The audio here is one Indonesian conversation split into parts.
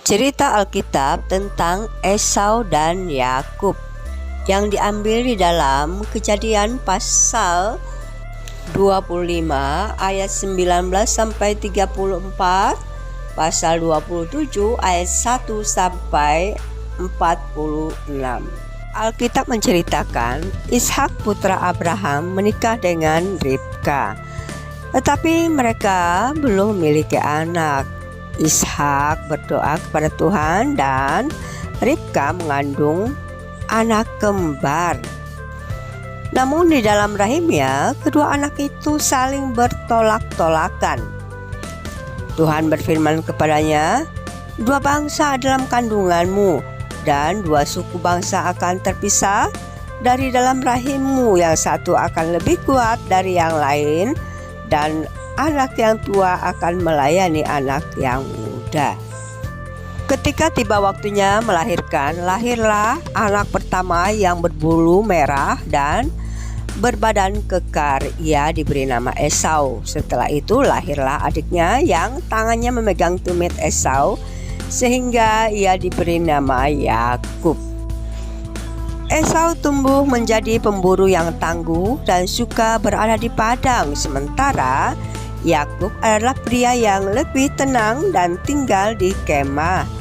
Cerita Alkitab tentang Esau dan Yakub yang diambil di dalam Kejadian pasal 25 ayat 19 sampai 34, pasal 27 ayat 1 sampai 46. Alkitab menceritakan Ishak putra Abraham menikah dengan Ribka, tetapi mereka belum memiliki anak. Ishak berdoa kepada Tuhan dan Ribka mengandung anak kembar. Namun di dalam rahimnya, kedua anak itu saling bertolak-tolakan. Tuhan berfirman kepadanya, "Dua bangsa dalam kandunganmu, dan dua suku bangsa akan terpisah dari dalam rahimmu. Yang satu akan lebih kuat dari yang lain, dan anak yang tua akan melayani anak yang muda." Ketika tiba waktunya melahirkan, lahirlah anak pertama yang berbulu merah dan berbadan kekar. Ia diberi nama Esau. Setelah itu lahirlah adiknya yang tangannya memegang tumit Esau, sehingga ia diberi nama Yakub. Esau tumbuh menjadi pemburu yang tangguh dan suka berada di padang, sementara Yakub adalah pria yang lebih tenang dan tinggal di kemah.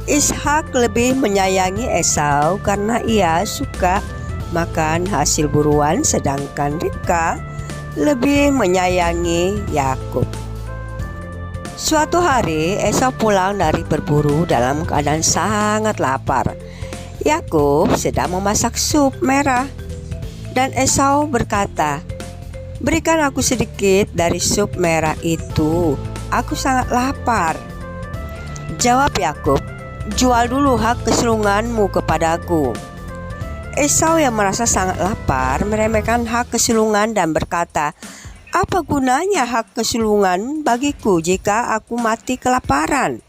Ishak lebih menyayangi Esau karena ia suka makan hasil buruan, sedangkan Ribka lebih menyayangi Yakub. Suatu hari Esau pulang dari berburu dalam keadaan sangat lapar. Yakub sedang memasak sup merah, dan Esau berkata, "Berikan aku sedikit dari sup merah itu, aku sangat lapar." Jawab Yakub, "Jual dulu hak kesulunganmu kepadaku." Esau yang merasa sangat lapar meremehkan hak kesulungan dan berkata, "Apa gunanya hak kesulungan bagiku jika aku mati kelaparan?"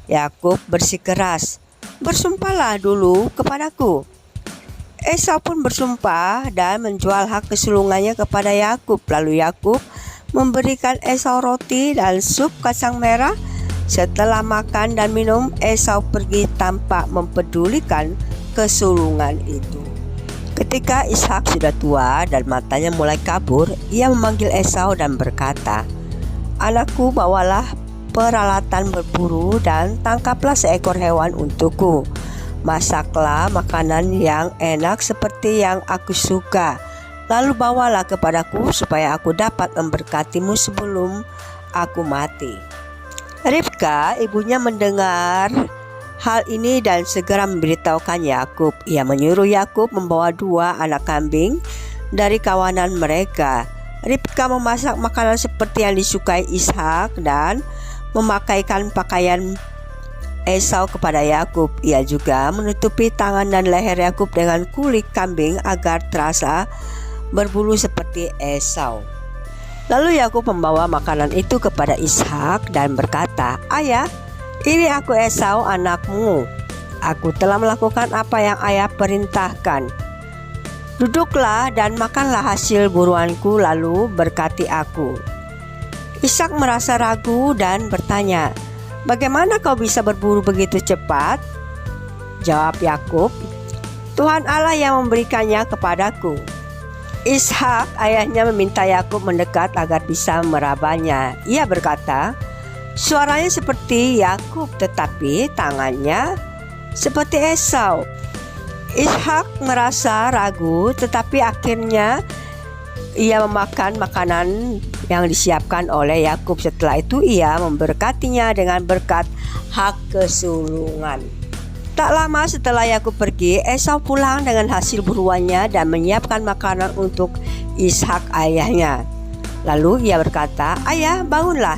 Yakub bersikeras, "Bersumpahlah dulu kepadaku." Esau pun bersumpah dan menjual hak kesulungannya kepada Yakub. Lalu Yakub memberikan Esau roti dan sup kacang merah. Setelah makan dan minum, Esau pergi tanpa mempedulikan kesulungan itu. Ketika Ishak sudah tua dan matanya mulai kabur, ia memanggil Esau dan berkata, "Anakku, bawalah peralatan berburu dan tangkaplah seekor hewan untukku. Masaklah makanan yang enak seperti yang aku suka. Lalu bawalah kepadaku supaya aku dapat memberkatimu sebelum aku mati." Ribka, ibunya, mendengar hal ini dan segera memberitahukan Yakub. Ia menyuruh Yakub membawa 2 anak kambing dari kawanan mereka. Ribka memasak makanan seperti yang disukai Ishak dan memakaikan pakaian Esau kepada Yakub. Ia juga menutupi tangan dan leher Yakub dengan kulit kambing agar terasa berbulu seperti Esau. Lalu Yakub membawa makanan itu kepada Ishak dan berkata, "Ayah, ini aku Esau anakmu. Aku telah melakukan apa yang ayah perintahkan. Duduklah dan makanlah hasil buruanku, lalu berkati aku." Ishak merasa ragu dan bertanya, "Bagaimana kau bisa berburu begitu cepat?" Jawab Yakub, "Tuhan Allah yang memberikannya kepadaku." Ishak ayahnya meminta Yakub mendekat agar bisa merabanya. Ia berkata, "Suaranya seperti Yakub, tetapi tangannya seperti Esau." Ishak merasa ragu, tetapi akhirnya ia memakan makanan yang disiapkan oleh Yakub. Setelah itu ia memberkatinya dengan berkat hak kesulungan. Tak lama setelah Yakub pergi, Esau pulang dengan hasil buruannya dan menyiapkan makanan untuk Ishak ayahnya. Lalu ia berkata, "Ayah, bangunlah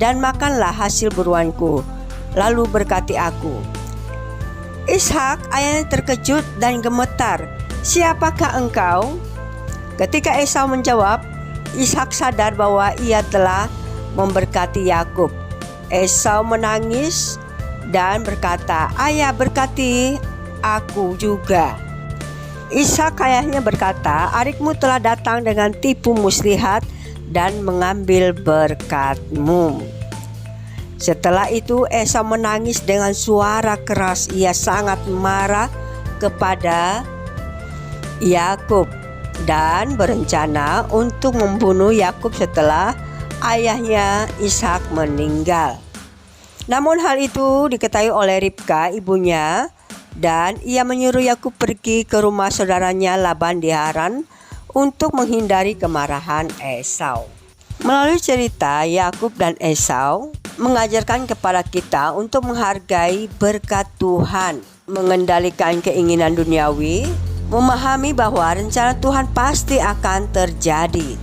dan makanlah hasil buruanku, lalu berkati aku." Ishak ayahnya terkejut dan gemetar. "Siapakah engkau?" Ketika Esau menjawab, Ishak sadar bahwa ia telah memberkati Yakub. Esau menangis dan berkata, "Ayah, berkati aku juga." Ishak ayahnya berkata, adikmu telah datang dengan tipu muslihat dan mengambil berkatmu. Setelah itu Esau menangis dengan suara keras. Ia sangat marah kepada Yakub dan berencana untuk membunuh Yakub setelah ayahnya Ishak meninggal. Namun hal itu diketahui oleh Ribka ibunya, dan ia menyuruh Yakub pergi ke rumah saudaranya Laban di Haran untuk menghindari kemarahan Esau. Melalui cerita Yakub dan Esau mengajarkan kepada kita untuk menghargai berkat Tuhan, mengendalikan keinginan duniawi, memahami bahwa rencana Tuhan pasti akan terjadi,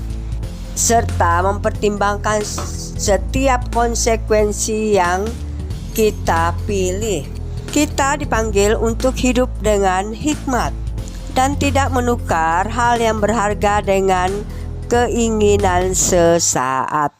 serta mempertimbangkan setiap konsekuensi yang kita pilih. Kita dipanggil untuk hidup dengan hikmat dan tidak menukar hal yang berharga dengan keinginan sesaat.